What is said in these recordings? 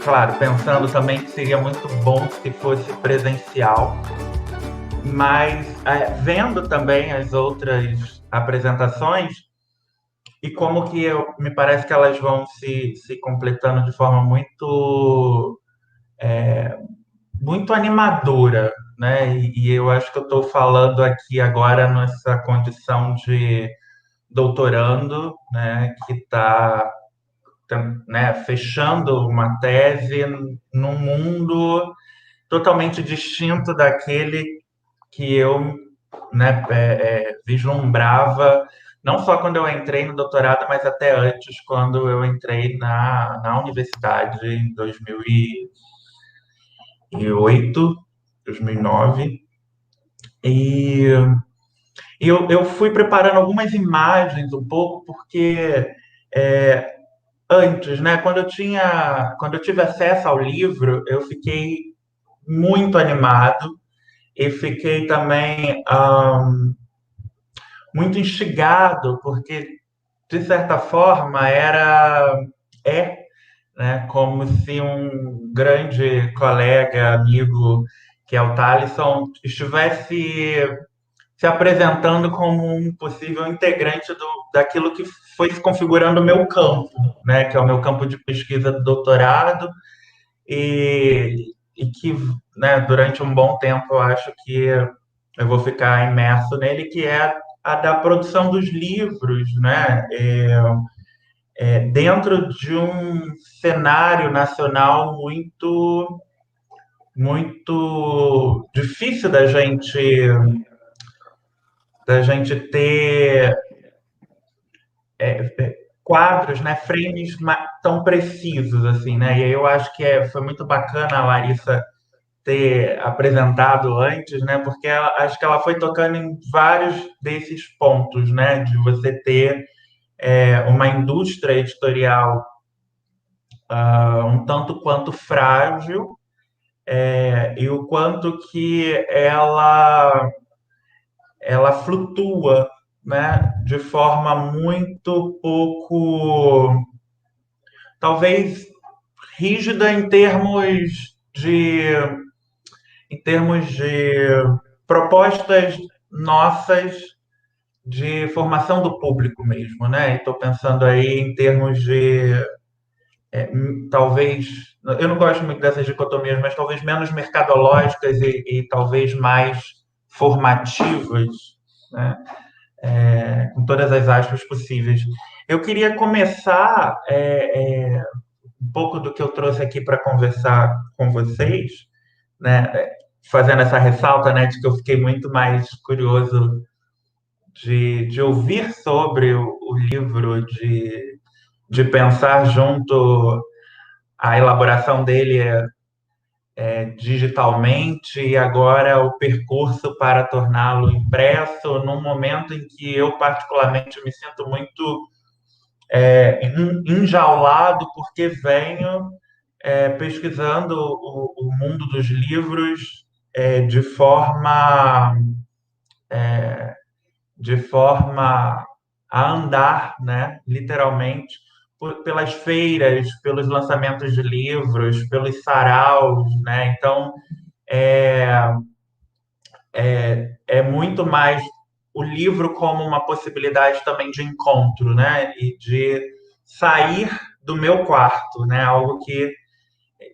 Claro, pensando também que seria muito bom se fosse presencial, mas vendo também as outras apresentações e como que me parece que elas vão se completando de forma muito animadora, né? E eu acho que eu estou falando aqui agora nessa condição de doutorando, né, que está, né, fechando uma tese num mundo totalmente distinto daquele que eu, né, vislumbrava, não só quando eu entrei no doutorado, mas até antes, quando eu entrei na universidade em 2008, 2009. E eu fui preparando algumas imagens um pouco, porque é, antes, né, quando eu tive acesso ao livro, eu fiquei muito animado e fiquei também muito instigado, porque de certa forma é, né, como se um grande colega, amigo, que é o Thalisson, estivesse se apresentando como um possível integrante daquilo que foi se configurando o meu campo, né, que é o meu campo de pesquisa do doutorado, e que, né, durante um bom tempo eu acho que eu vou ficar imerso nele, que é a da produção dos livros, né, dentro de um cenário nacional muito difícil da gente ter quadros, né, frames tão precisos assim, né? E aí eu acho que foi muito bacana a Larissa ter apresentado antes, né? Porque acho que ela foi tocando em vários desses pontos, né? De você ter uma indústria editorial um tanto quanto frágil, e o quanto que ela flutua, né? De forma muito pouco, talvez rígida de em termos de propostas nossas de formação do público mesmo, né? Estou pensando aí em termos de talvez, eu não gosto muito dessas dicotomias, mas talvez menos mercadológicas e talvez mais formativas, né? Com todas as aspas possíveis. Eu queria começar um pouco do que eu trouxe aqui para conversar com vocês, né? Fazendo essa ressalta, né, de que eu fiquei muito mais curioso de ouvir sobre o livro, de pensar junto a elaboração dele digitalmente e agora o percurso para torná-lo impresso, num momento em que eu particularmente me sinto muito enjaulado, porque venho pesquisando o mundo dos livros de forma a andar, né, literalmente, pelas feiras, pelos lançamentos de livros, pelos saraus, né? Então, é, é muito mais o livro como uma possibilidade também de encontro, né? E de sair do meu quarto, né? Algo que,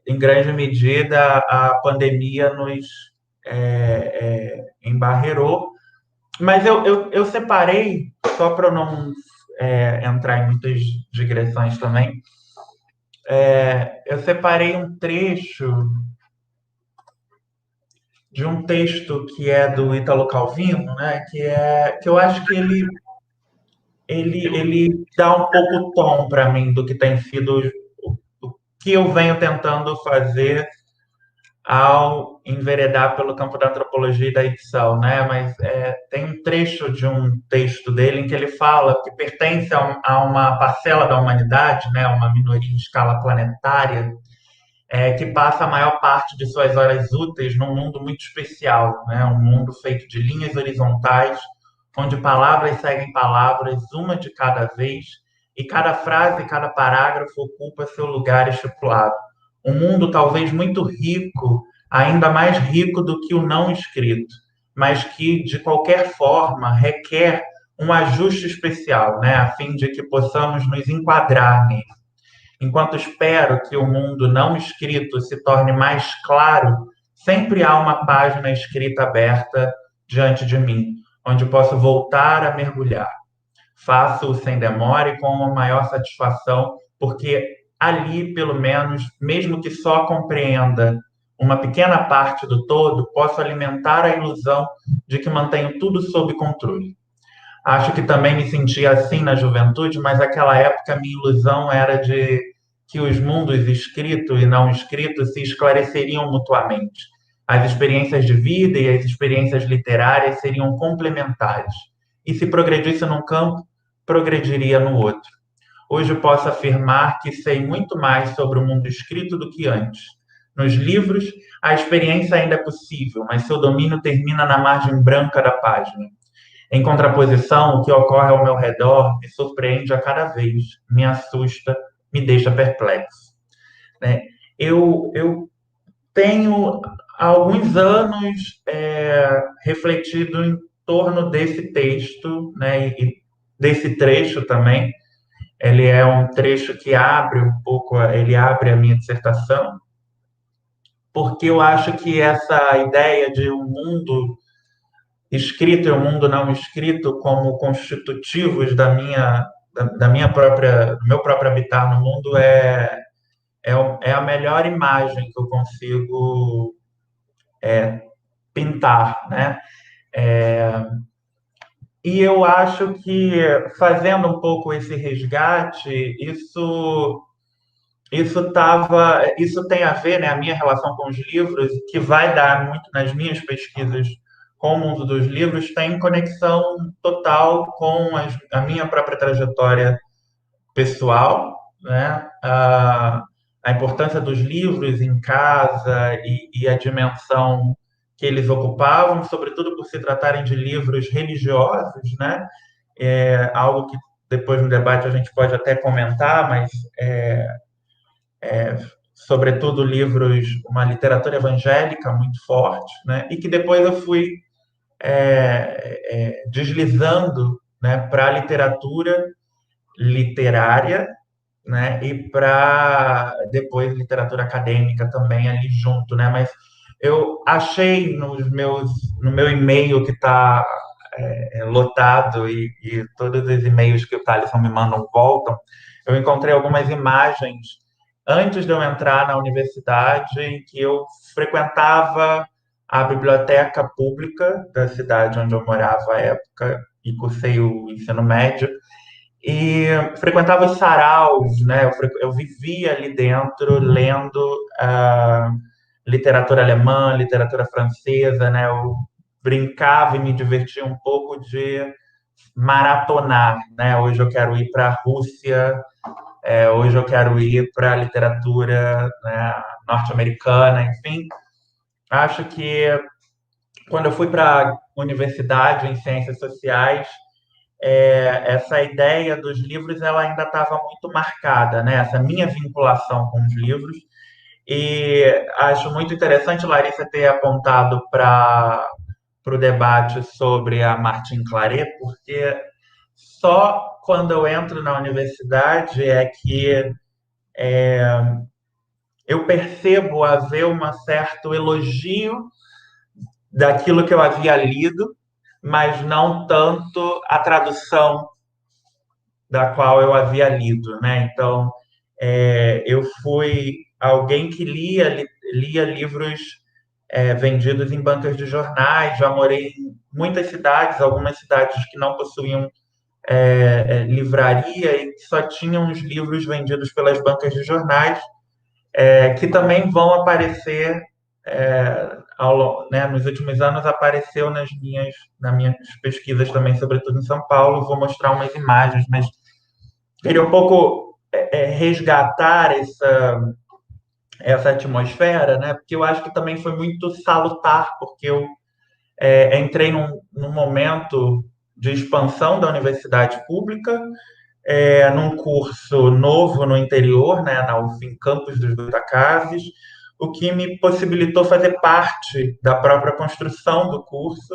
em grande medida, a pandemia nos embarreirou. Mas eu separei, só para não entrar em muitas digressões também, eu separei um trecho de um texto que é do Ítalo Calvino, né, que eu acho que ele dá um pouco o tom para mim do que tem sido o que eu venho tentando fazer ao enveredar pelo campo da antropologia e da edição, né? Mas tem um trecho de um texto dele em que ele fala que pertence a uma parcela da humanidade, né? Uma minoria em escala planetária, que passa a maior parte de suas horas úteis num mundo muito especial, né? Um mundo feito de linhas horizontais, onde palavras seguem palavras, uma de cada vez, e cada frase, cada parágrafo ocupa seu lugar estipulado. Um mundo talvez muito rico, ainda mais rico do que o não escrito, mas que, de qualquer forma, requer um ajuste especial, né? A fim de que possamos nos enquadrar nele. Enquanto espero que o mundo não escrito se torne mais claro, sempre há uma página escrita aberta diante de mim, onde posso voltar a mergulhar. Faço-o sem demora e com uma maior satisfação, porque ali, pelo menos, mesmo que só compreenda uma pequena parte do todo, posso alimentar a ilusão de que mantenho tudo sob controle. Acho que também me sentia assim na juventude, mas naquela época a minha ilusão era de que os mundos escrito e não escrito se esclareceriam mutuamente. As experiências de vida e as experiências literárias seriam complementares. E se progredisse num campo, progrediria no outro. Hoje posso afirmar que sei muito mais sobre o mundo escrito do que antes. Nos livros, a experiência ainda é possível, mas seu domínio termina na margem branca da página. Em contraposição, o que ocorre ao meu redor me surpreende a cada vez, me assusta, me deixa perplexo, né? Eu tenho há alguns anos refletido em torno desse texto, né, e desse trecho também. Ele é um trecho que abre um pouco, ele abre a minha dissertação, porque eu acho que essa ideia de um mundo escrito e o mundo não escrito como constitutivos da minha própria, do meu próprio habitar no mundo é a melhor imagem que eu consigo pintar, né? E eu acho que fazendo um pouco esse resgate, isso tem a ver, né, a minha relação com os livros, que vai dar muito nas minhas pesquisas com o mundo dos livros, tem conexão total com a minha própria trajetória pessoal, né? A importância dos livros em casa e a dimensão que eles ocupavam, sobretudo por se tratarem de livros religiosos, né? É algo que depois no debate a gente pode até comentar, mas sobretudo livros, uma literatura evangélica muito forte, né? E que depois eu fui deslizando, né, para a literatura literária, né, e para depois literatura acadêmica também ali junto, né? Mas eu achei no meu e-mail que está lotado e todos os e-mails que o Thaleson me mandam voltam, eu encontrei algumas imagens antes de eu entrar na universidade em que eu frequentava a biblioteca pública da cidade onde eu morava à época e cursei o ensino médio e frequentava os saraus, né? Eu vivia ali dentro lendo literatura alemã, literatura francesa, né? Eu brincava e me divertia um pouco de maratonar, né? Hoje eu quero ir para a Rússia, hoje eu quero ir para a literatura, né, norte-americana, enfim. Acho que quando eu fui para a universidade em ciências sociais, essa ideia dos livros ela ainda estava muito marcada, né? Essa minha vinculação com os livros. E acho muito interessante, Larissa, ter apontado para o debate sobre a Martine Claret, porque só quando eu entro na universidade é que eu percebo haver um certo elogio daquilo que eu havia lido, mas não tanto a tradução da qual eu havia lido, né? Então, eu fui alguém que lia livros vendidos em bancas de jornais, já morei em muitas cidades, algumas cidades que não possuíam livraria e que só tinham os livros vendidos pelas bancas de jornais, que também vão aparecer né, nos últimos anos apareceu nas minhas pesquisas também, sobretudo em São Paulo. Vou mostrar umas imagens, mas queria um pouco resgatar essa atmosfera, né? Porque eu acho que também foi muito salutar, porque eu entrei num momento de expansão da universidade pública, num curso novo no interior, né, na UF, em Campos dos Goytacazes, o que me possibilitou fazer parte da própria construção do curso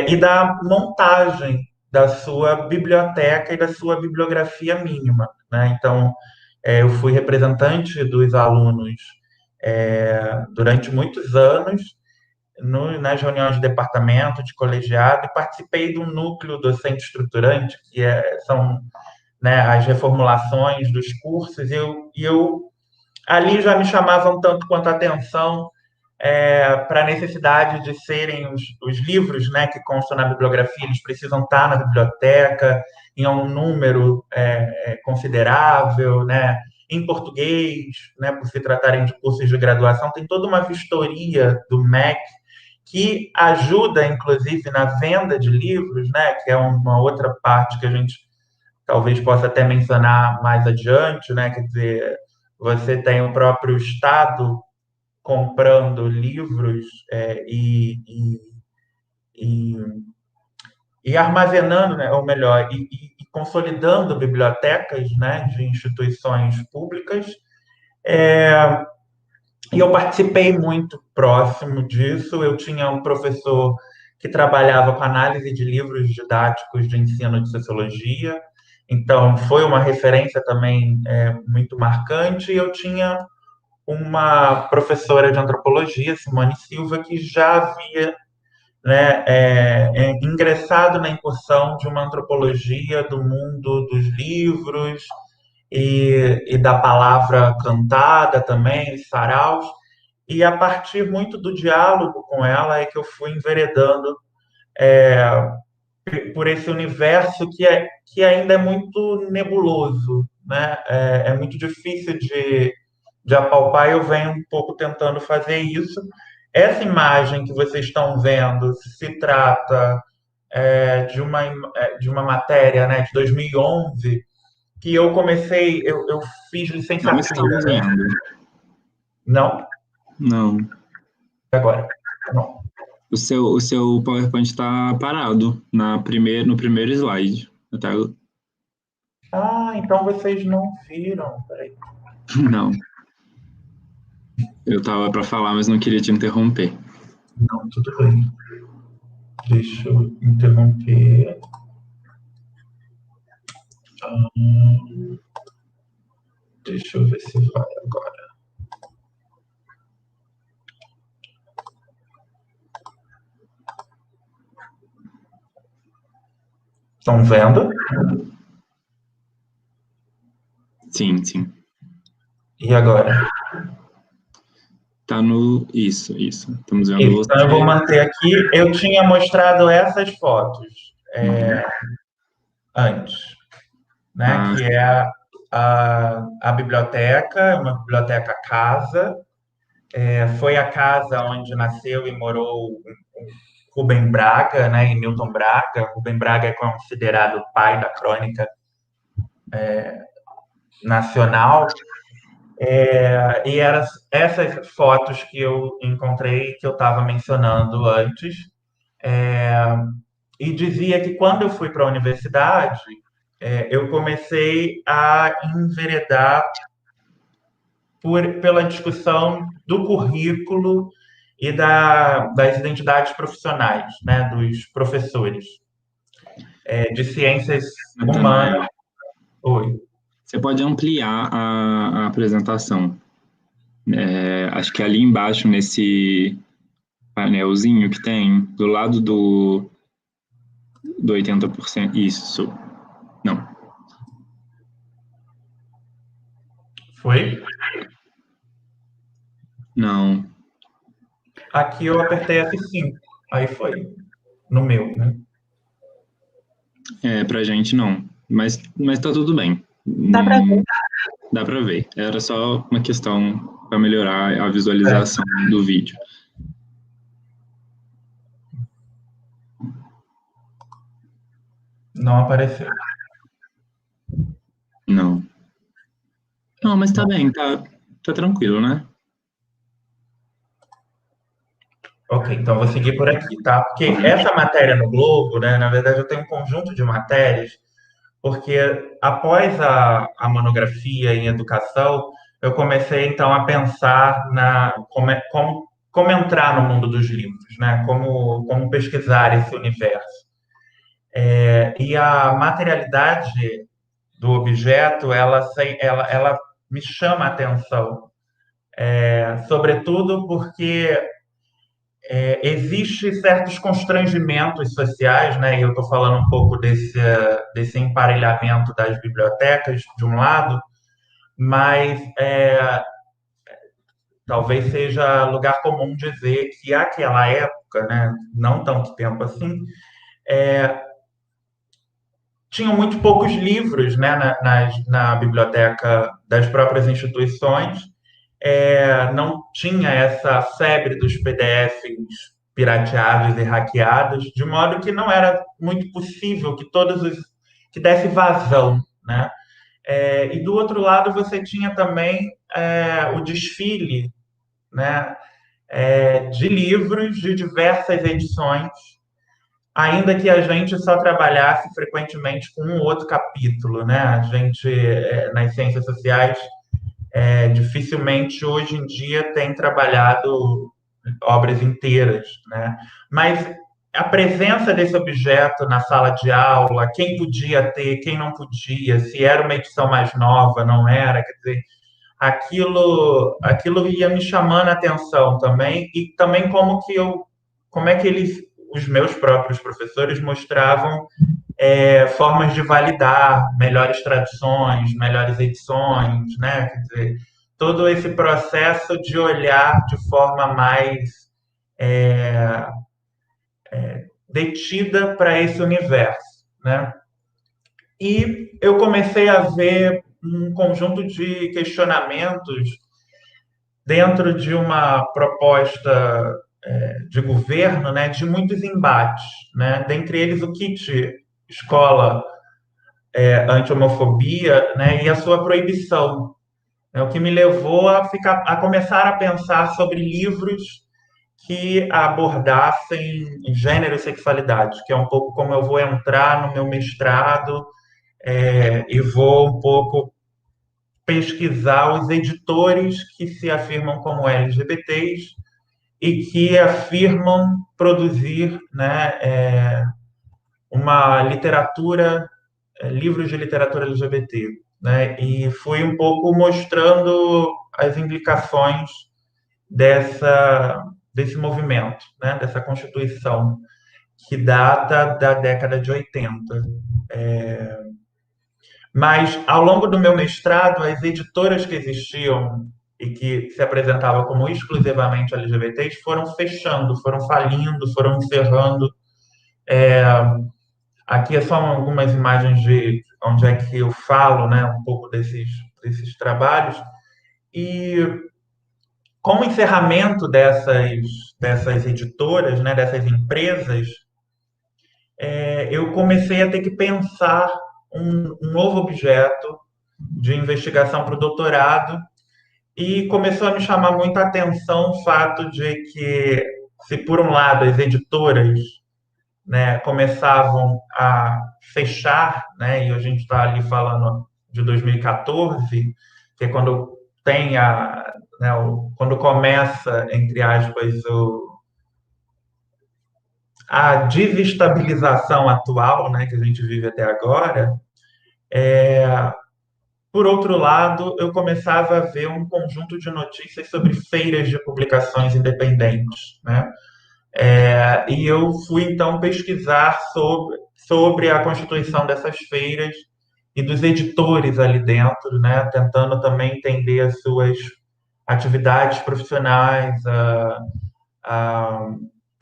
e da montagem da sua biblioteca e da sua bibliografia mínima, né? Então, eu fui representante dos alunos durante muitos anos nas reuniões de departamento, de colegiado, e participei de um núcleo docente estruturante, que são, né, as reformulações dos cursos, e eu ali já me chamavam tanto quanto a atenção para a necessidade de serem os livros, né, que constam na bibliografia, eles precisam estar na biblioteca em um número considerável, né, em português, né, por se tratarem de cursos de graduação, tem toda uma vistoria do MEC que ajuda, inclusive, na venda de livros, né, que é uma outra parte que a gente talvez possa até mencionar mais adiante, né, quer dizer, você tem o próprio Estado comprando livros e, e armazenando, né, ou melhor, e consolidando bibliotecas, né, de instituições públicas. E eu participei muito próximo disso. Eu tinha um professor que trabalhava com análise de livros didáticos de ensino de sociologia, então foi uma referência também muito marcante. E eu tinha uma professora de antropologia, Simone Silva, que já havia, né, ingressado na incursão de uma antropologia do mundo dos livros e da palavra cantada também, os saraus. E a partir muito do diálogo com ela é que eu fui enveredando por esse universo que ainda é muito nebuloso, né? É muito difícil de apalpar, e eu venho um pouco tentando fazer isso. Essa imagem que vocês estão vendo se trata de uma matéria, né, de 2011, que eu comecei, eu fiz Não licenciatura, estamos né? vendo. Não, Não. agora, não. O seu PowerPoint está parado no primeiro slide. Até, Ah, então vocês não viram. Peraí. não. Eu estava para falar, mas não queria te interromper. Não, tudo bem. Deixa eu interromper. Deixa eu ver se vai agora. Estão vendo? Sim, sim. E agora? Tá no. Isso. Estamos vendo Isso. Então eu vou você. manter aqui. Eu tinha mostrado essas fotos Uhum. antes, né? Ah, Que é a biblioteca, uma biblioteca casa. Foi a casa onde nasceu e morou Rubem Braga, né? E Milton Braga. Rubem Braga é considerado o pai da crônica nacional. E eram essas fotos que eu encontrei, que eu estava mencionando antes, e dizia que quando eu fui para a universidade, eu comecei a enveredar pela discussão do currículo e das identidades profissionais, né, dos professores de ciências também. humanas. Oi. Você pode ampliar a apresentação. Acho que ali embaixo, nesse painelzinho que tem, do lado do 80%. Isso. Não. Foi? Não. Aqui eu apertei F5. Aí foi. No meu, né? Pra gente não. Mas tá tudo bem. Dá para ver. Dá pra ver. Era só uma questão para melhorar a visualização do vídeo. Não apareceu. Não. Não, mas tá bem, tá. Tá tranquilo, né? Ok, então vou seguir por aqui, tá? Porque essa matéria no Globo, né, na verdade eu tenho um conjunto de matérias, porque após a monografia em educação, eu comecei então a pensar como entrar no mundo dos livros, né? Como pesquisar esse universo. E a materialidade do objeto, ela me chama a atenção, sobretudo porque existe certos constrangimentos sociais, né? E eu estou falando um pouco desse emparelhamento das bibliotecas, de um lado, mas talvez seja lugar comum dizer que aquela época, né, não tanto tempo assim, tinham muito poucos livros, né, na biblioteca das próprias instituições. Não tinha essa febre dos PDFs pirateados e hackeados, de modo que não era muito possível que desse vazão, né? E do outro lado você tinha também o desfile, né, de livros de diversas edições, ainda que a gente só trabalhasse frequentemente com um outro capítulo, né? A gente, nas ciências sociais, dificilmente hoje em dia tem trabalhado obras inteiras, né? Mas a presença desse objeto na sala de aula, quem podia ter, quem não podia, se era uma edição mais nova, não era, quer dizer, aquilo ia me chamando a atenção também, e também como é que os meus próprios professores mostravam formas de validar melhores traduções, melhores edições, né? Quer dizer, todo esse processo de olhar de forma mais é, detida para esse universo, né? E eu comecei a ver um conjunto de questionamentos dentro de uma proposta de governo, né, de muitos embates, né? Dentre eles o kit escola anti-homofobia, né, e a sua proibição. É o que me levou a começar a pensar sobre livros que abordassem gênero e sexualidade, que é um pouco como eu vou entrar no meu mestrado, e vou um pouco pesquisar os editores que se afirmam como LGBTs e que afirmam produzir, né, uma literatura, livros de literatura LGBT, né? E fui um pouco mostrando as implicações desse movimento, né? Dessa constituição que data da década de 80. Mas, ao longo do meu mestrado, as editoras que existiam e que se apresentavam como exclusivamente LGBTs foram fechando, foram falindo, foram encerrando. Aqui são algumas imagens de onde é que eu falo, né, um pouco desses trabalhos. E com o encerramento dessas editoras, né, dessas empresas, eu comecei a ter que pensar um novo objeto de investigação para o doutorado, e começou a me chamar muita atenção o fato de que, se por um lado as editoras, né, começavam a fechar, né, e a gente está ali falando de 2014, que é quando tem quando começa, entre aspas, a desestabilização atual, né, que a gente vive até agora. Por outro lado, eu começava a ver um conjunto de notícias sobre feiras de publicações independentes, né? E eu fui então pesquisar sobre a constituição dessas feiras e dos editores ali dentro, né? Tentando também entender as suas atividades profissionais, a,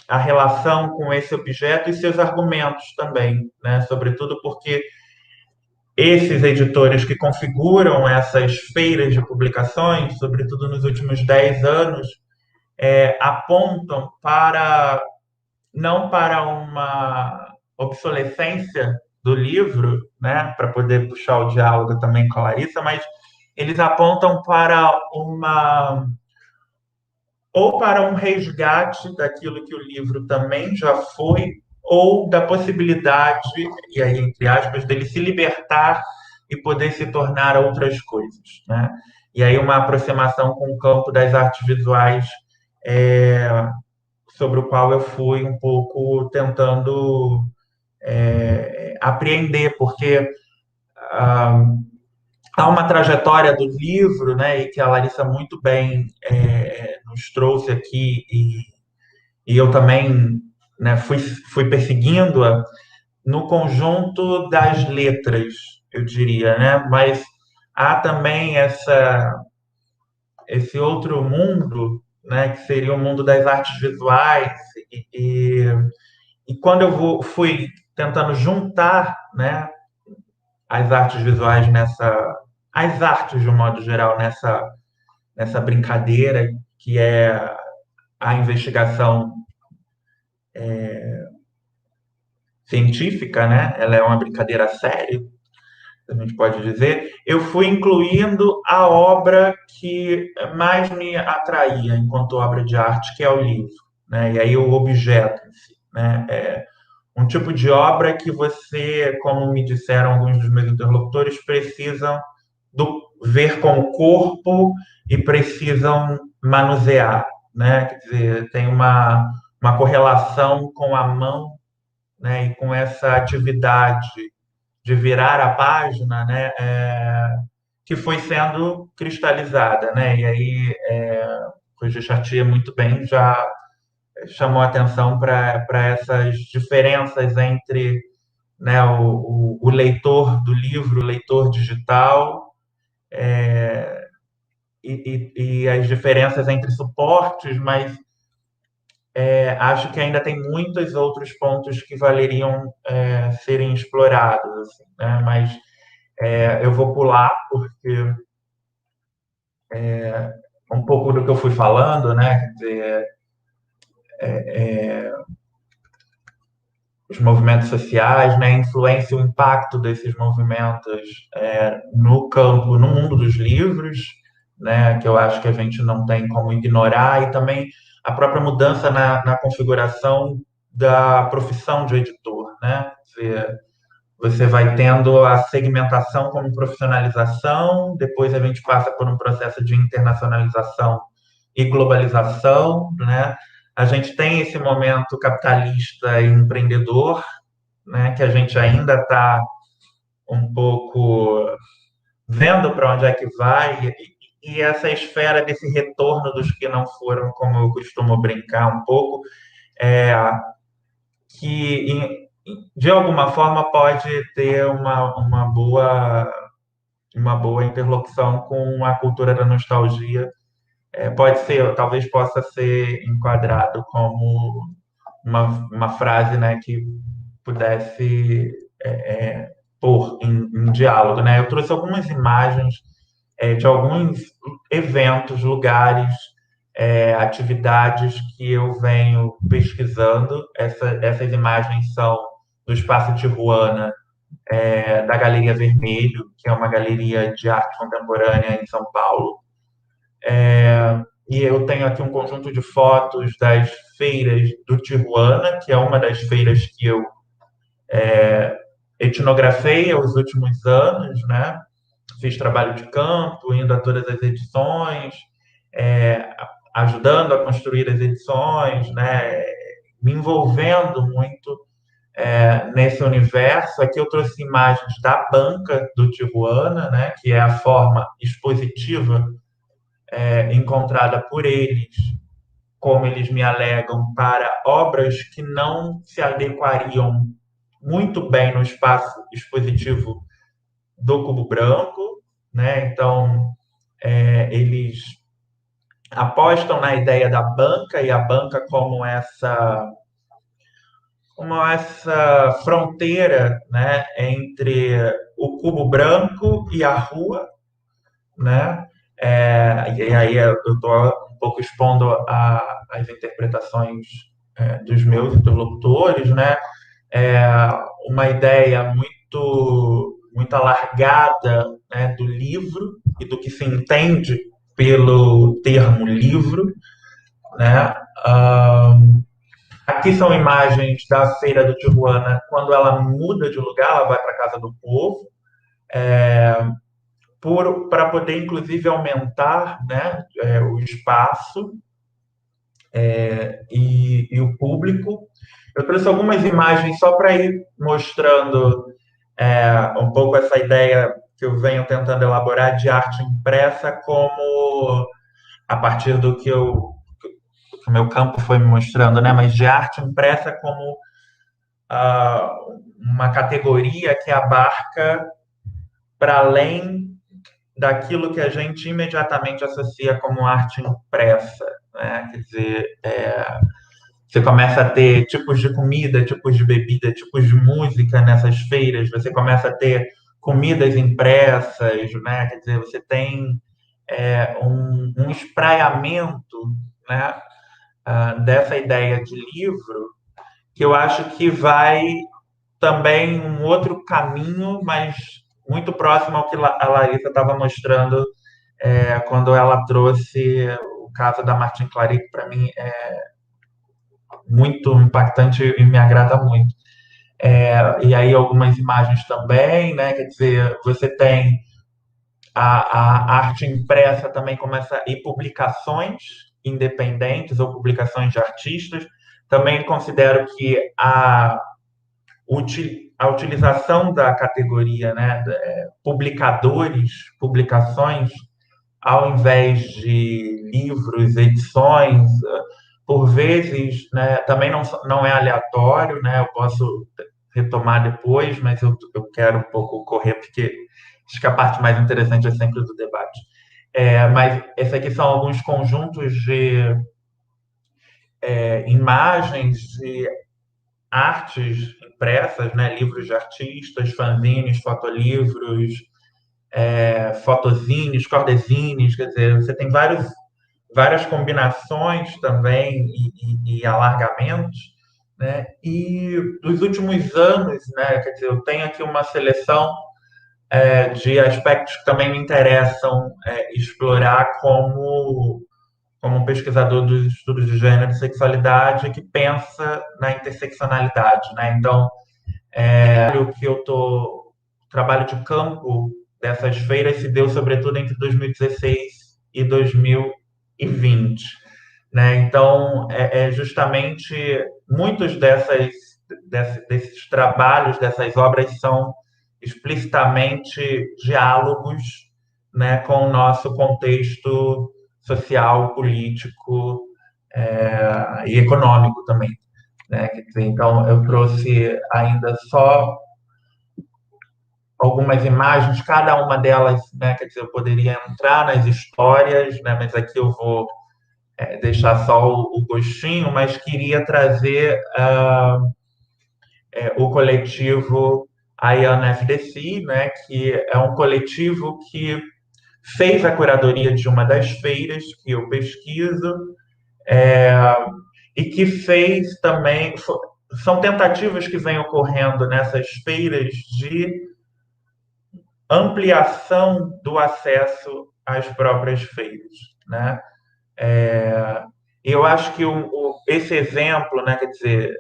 a relação com esse objeto e seus argumentos também, né? Sobretudo porque esses editores que configuram essas feiras de publicações, sobretudo nos últimos 10 anos, apontam não para uma obsolescência do livro, né, para poder puxar o diálogo também com a Larissa, mas eles apontam para ou para um resgate daquilo que o livro também já foi, ou da possibilidade, e aí entre aspas, dele se libertar e poder se tornar outras coisas, né? E aí uma aproximação com o campo das artes visuais, é, sobre o qual eu fui um pouco tentando apreender, porque ah, há uma trajetória do livro, né, e que a Larissa muito bem nos trouxe aqui, e eu também, né, fui perseguindo-a no conjunto das letras, eu diria, né, mas há também esse outro mundo, né, que seria o mundo das artes visuais, e quando fui tentando juntar, né, as artes visuais as artes de um modo geral nessa brincadeira que é a investigação científica, né? Ela é uma brincadeira séria, a gente pode dizer. Eu fui incluindo a obra que mais me atraía enquanto obra de arte, que é o livro, né? E aí o objeto em si, né? Um tipo de obra que você, como me disseram alguns dos meus interlocutores, precisam ver com o corpo e precisam manusear, né? Quer dizer, tem uma correlação com a mão, né? E com essa atividade de virar a página, né? Que foi sendo cristalizada, né? E aí, Roger Chartier muito bem já chamou atenção para essas diferenças entre, né, o leitor do livro, o leitor digital, e as diferenças entre suportes, mas acho que ainda tem muitos outros pontos que valeriam serem explorados, assim, né? Mas eu vou pular porque um pouco do que eu fui falando, né? Quer dizer, os movimentos sociais, né? A influência e o impacto desses movimentos no campo, no mundo dos livros, né? Que eu acho que a gente não tem como ignorar, e também a própria mudança na configuração da profissão de editor, né? Você vai tendo a segmentação como profissionalização, depois a gente passa por um processo de internacionalização e globalização, né? A gente tem esse momento capitalista e empreendedor, né? Que a gente ainda está um pouco vendo para onde é que vai, e essa esfera desse retorno dos que não foram, como eu costumo brincar um pouco, é, que de alguma forma pode ter uma boa interlocução com a cultura da nostalgia. Pode ser, talvez possa ser enquadrado como uma frase, né, que pudesse pôr em diálogo, né? Eu trouxe algumas imagens de alguns eventos, lugares, atividades que eu venho pesquisando. Essas imagens são do Espaço Tijuana, da Galeria Vermelho, que é uma galeria de arte contemporânea em São Paulo. E eu tenho aqui um conjunto de fotos das feiras do Tijuana, que é uma das feiras que eu etnografei aos últimos anos, né? Fiz trabalho de campo, indo a todas as edições, é, ajudando a construir as edições, né? Me envolvendo muito nesse universo. Aqui eu trouxe imagens da banca do Tijuana, né? Que é a forma expositiva encontrada por eles, como eles me alegam, para obras que não se adequariam muito bem no espaço expositivo do Cubo Branco, né? Então, eles apostam na ideia da banca, e a banca como essa fronteira, né, entre o Cubo Branco e a rua, né? E aí eu estou um pouco expondo as interpretações dos meus interlocutores, né? Uma ideia muito muito alargada, né, do livro e do que se entende pelo termo livro, né? Aqui são imagens da Feira do Tijuana quando ela muda de lugar, ela vai para a Casa do Povo, para poder, inclusive, aumentar, né, o espaço e o público. Eu trouxe algumas imagens só para ir mostrando um pouco essa ideia que eu venho tentando elaborar de arte impressa como a partir do que o meu campo foi me mostrando, né? Mas de arte impressa como uma categoria que abarca para além daquilo que a gente imediatamente associa como arte impressa, né? Quer dizer, você começa a ter tipos de comida, tipos de bebida, tipos de música nessas feiras, você começa a ter comidas impressas, né? Quer dizer, você tem um espraiamento, né? Dessa ideia de livro, que eu acho que vai também um outro caminho, mas muito próximo ao que a Larissa estava mostrando quando ela trouxe o caso da Martine Clary, que para mim é muito impactante e me agrada muito. E aí algumas imagens também, né? Quer dizer, você tem a arte impressa também começa e publicações independentes ou publicações de artistas. Também considero que a utilização da categoria, né, publicadores, publicações, ao invés de livros, edições, por vezes, né, também não é aleatório, né, eu posso retomar depois, mas eu quero um pouco correr, porque acho que a parte mais interessante é sempre do debate. Mas esses aqui são alguns conjuntos de imagens de artes impressas, né, livros de artistas, fanzines, fotolivros, fotozines, cordezines, quer dizer, você tem várias combinações também e alargamentos, né? E dos últimos anos, né, quer dizer, eu tenho aqui uma seleção de aspectos que também me interessam explorar como pesquisador dos estudos de gênero e sexualidade que pensa na interseccionalidade, né? Então, o que eu trabalho de campo dessas feiras se deu sobretudo entre 2016 e 2020, né? Então, justamente muitos desses trabalhos, dessas obras são explicitamente diálogos, né, com o nosso contexto social, político e econômico também, né? Então, eu trouxe ainda só algumas imagens, cada uma delas, né, quer dizer, eu poderia entrar nas histórias, né, mas aqui eu vou deixar só o gostinho, mas queria trazer o coletivo Ayana FDC, né, que é um coletivo que fez a curadoria de uma das feiras que eu pesquiso, e que fez também. São tentativas que vêm ocorrendo nessas feiras de ampliação do acesso às próprias feiras, né? Eu acho que esse exemplo, né, quer dizer,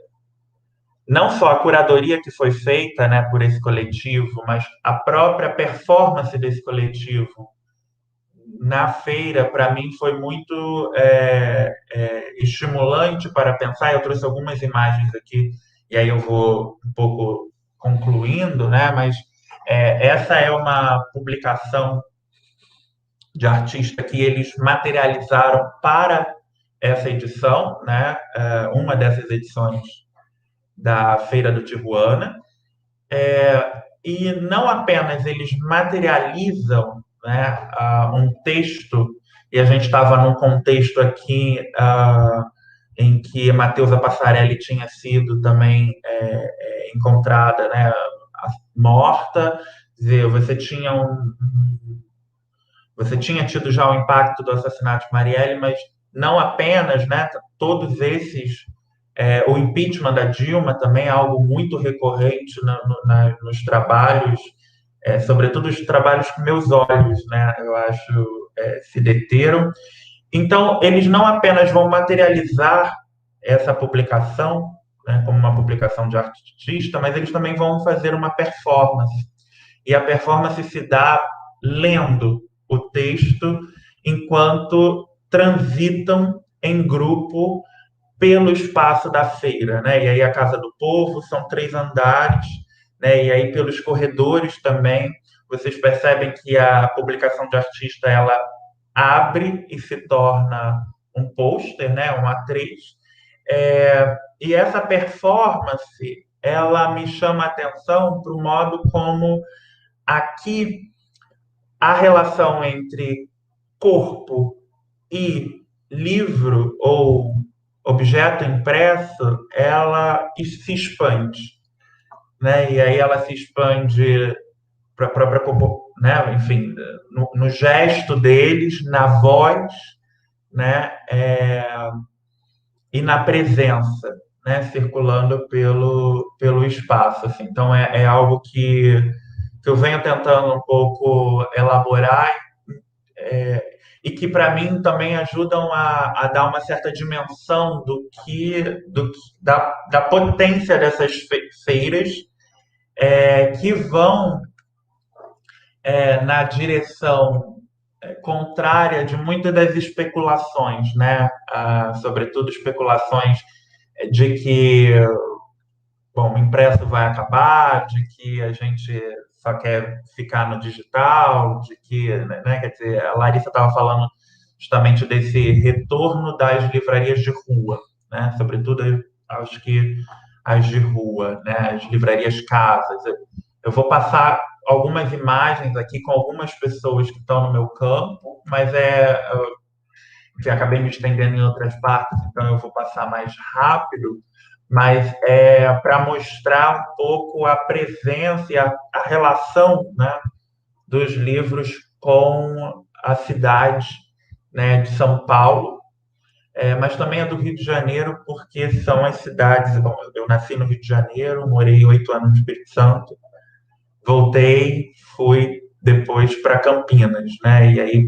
não só a curadoria que foi feita, né, por esse coletivo, mas a própria performance desse coletivo na feira, para mim, foi muito estimulante para pensar. Eu trouxe algumas imagens aqui, e aí eu vou um pouco concluindo, né? Mas essa é uma publicação de artista que eles materializaram para essa edição, né? Uma dessas edições da Feira do Tijuana. E não apenas eles materializam, né, um texto, e a gente estava num contexto aqui em que Matheusa Passarelli tinha sido também encontrada, né, morta. Quer dizer, você tinha tido já o impacto do assassinato de Marielle, mas não apenas, né, todos esses o impeachment da Dilma também é algo muito recorrente nos trabalhos sobretudo os trabalhos que meus olhos, né, eu acho, se deteram. Então, eles não apenas vão materializar essa publicação, né, como uma publicação de artista, mas eles também vão fazer uma performance. E a performance se dá lendo o texto enquanto transitam em grupo pelo espaço da feira, né? E aí a Casa do Povo são 3 andares, né? E aí pelos corredores também vocês percebem que a publicação de artista ela abre e se torna um pôster, né? Um A3. E essa performance ela me chama a atenção para o modo como aqui a relação entre corpo e livro ou objeto impresso, ela se expande, né? E aí ela se expande para a própria, né? Enfim, no gesto deles, na voz, né? E na presença, né? Circulando pelo espaço, assim. Então é algo que eu venho tentando um pouco elaborar e que para mim também ajudam a dar uma certa dimensão da potência dessas feiras que vão na direção contrária de muitas das especulações, né? Sobretudo especulações de que bom, o impresso vai acabar, de que a gente só quer ficar no digital, de que, né, quer dizer, a Larissa estava falando justamente desse retorno das livrarias de rua, né, sobretudo, acho que as de rua, né, as livrarias casas. Eu vou passar algumas imagens aqui com algumas pessoas que estão no meu campo, mas que acabei me estendendo em outras partes, então eu vou passar mais rápido, mas para mostrar um pouco a presença e a relação, né, dos livros com a cidade, né, de São Paulo, mas também a do Rio de Janeiro, porque são as cidades. Bom, eu nasci no Rio de Janeiro, morei 8 anos no Espírito Santo, voltei, fui depois para Campinas, né, e aí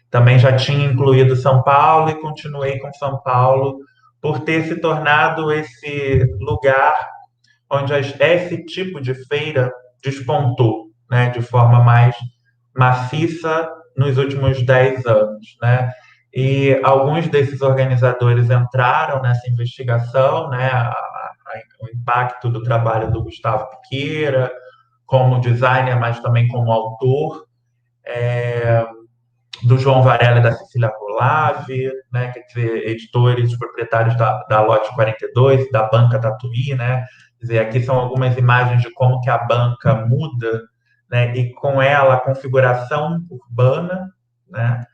também já tinha incluído São Paulo e continuei com São Paulo por ter se tornado esse lugar onde esse tipo de feira despontou, né, de forma mais maciça nos últimos 10 anos, né? E alguns desses organizadores entraram nessa investigação, né, o impacto do trabalho do Gustavo Piqueira como designer, mas também como autor, do João Varela e da Cecília Rolave, né, quer dizer, editores, proprietários da Lote 42, da Banca Tatuí, né, quer dizer, aqui são algumas imagens de como que a banca muda, né, e com ela a configuração urbana, né,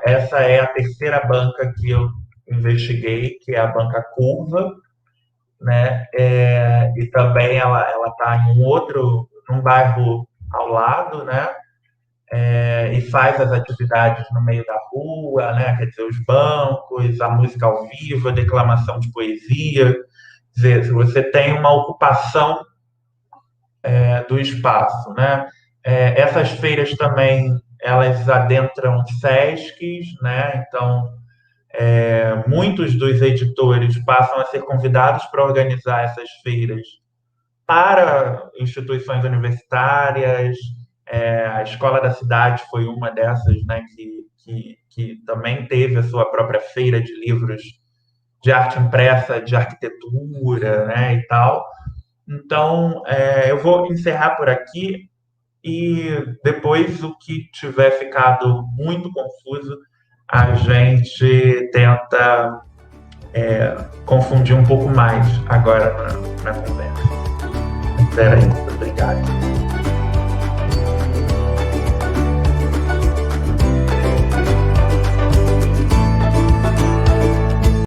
essa é a terceira banca que eu investiguei, que é a Banca Curva, né, e também ela está em num bairro ao lado, né, e faz as atividades no meio da rua, né? Quer dizer, os bancos, a música ao vivo, a declamação de poesia. Quer dizer, se você tem uma ocupação do espaço, né? Essas feiras também elas adentram SESCs, né? Então, muitos dos editores passam a ser convidados para organizar essas feiras para instituições universitárias. A Escola da Cidade foi uma dessas, né, que também teve a sua própria feira de livros de arte impressa, de arquitetura, né, e tal. Então, eu vou encerrar por aqui e depois o que tiver ficado muito confuso, a gente tenta confundir um pouco mais agora na conversa. Era isso, obrigado.